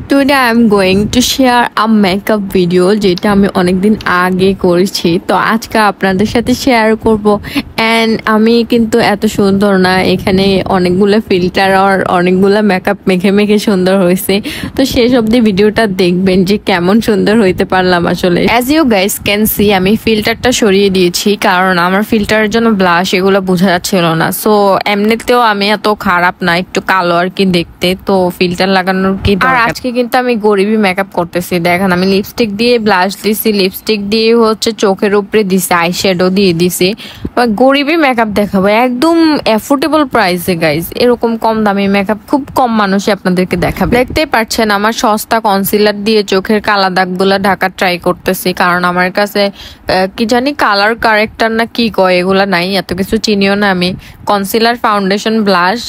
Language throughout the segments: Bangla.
Today I'm going to share a makeup video যেটা আমি অনেকদিন আগে করেছি তো আজকে আপনাদের সাথে শেয়ার করব এন্ড আমি কিন্তু এত সুন্দর না এখানে অনেকগুলো ফিল্টার আর অনেকগুলো মেকআপ মেখে সুন্দর হয়েছে তো শেষ অবধি ভিডিওটা দেখবেন যে কেমন সুন্দর হইতে পারলাম আসলে as you guys can see আমি ফিল্টারটা সরিয়ে দিয়েছি কারণ আমার ফিল্টারের জন্য ব্লাশ এগুলো বোঝা যাচ্ছিল না সো এমনিতেও আমি এত খারাপ না একটু কালো আর কি দেখতে তো ফিল্টার লাগানোর কি দরকার আর আজকে কিন্তু আমি গরিবি মেকআপ করতেছি দেখেন আমি লিপস্টিক দিয়ে ব্লাশ দিছি লিপস্টিক দিয়ে হচ্ছে চোখের উপরে দিছি আইশ্যাডো দিয়ে দিছি গরিবি মেকআপ দেখাবো একদম অ্যাফোর্ডেবল প্রাইসে গাইজ এরকম কম দামি মেকআপ খুব কম মানুষই আপনাদেরকে দেখাবে দেখতেই পাচ্ছেন আমার সস্তা কনসিলার দিয়ে চোখের কালা দাগগুলো ঢাকা ট্রাই করতেছি কারণ আমার কাছে কি জানি কালার কারেক্টার না কি কয় এগুলা নাই এত কিছু চিনিও না আমি concealer foundation blush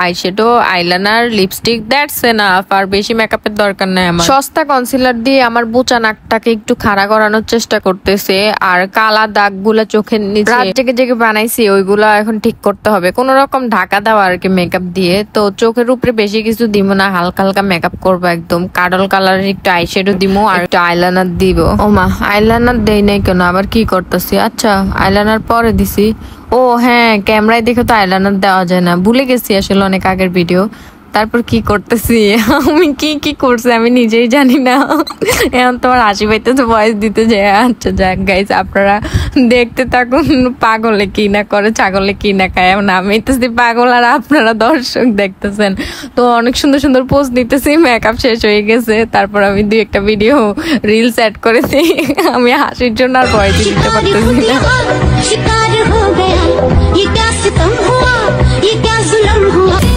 eyeshadow eyeliner lipstick that's enough আর বেশি মেকআপের দরকার নাই আমার সস্তা কনসিলার দিয়ে আমার বোচা নাকটাকে একটু খাড়া করানোর চেষ্টা করতেছে আর কালা দাগগুলা চোখের নিচে রাত জেগে বানাইছি ওইগুলা এখন ঠিক করতে হবে কোন রকম ঢাকা দেওয়া আর কি মেকআপ দিয়ে তো চোখের উপরে বেশি কিছু দিব না হালকা হালকা মেকআপ করবো একদম কাডল কালারের একটু আইশ্যাডো দিব আর একটু আইলাইনার দিব ও মা আইলাইনার দেই নাই কেন আবার কি করতেছি আচ্ছা আইলাইনার পরে দিছি ও হ্যাঁ ক্যামেরায় দেখে তো আইলাইনার দেওয়া যায় না ভুলে গেছি আসলে অনেক আগের ভিডিও তারপর কি করতেছি আমি কি করছি আমি নিজেই জানি না এখন তোমার হাসি পাইতেছে ভয়েস দিতে যায় আচ্ছা যাক গাইস আপনারা দেখতে থাকুন পাগলে কি না করে ছাগলে কি না খায় এমন আমি তো পাগল আর আপনারা দর্শক দেখতেছেন তো অনেক সুন্দর সুন্দর পোস্ট দিতেছি মেকআপ শেষ হয়ে গেছে তারপর আমি দুই একটা ভিডিও রিলস অ্যাড করেছি আমি হাসির জন্য আর ভয়েস দিতে পারতেছি না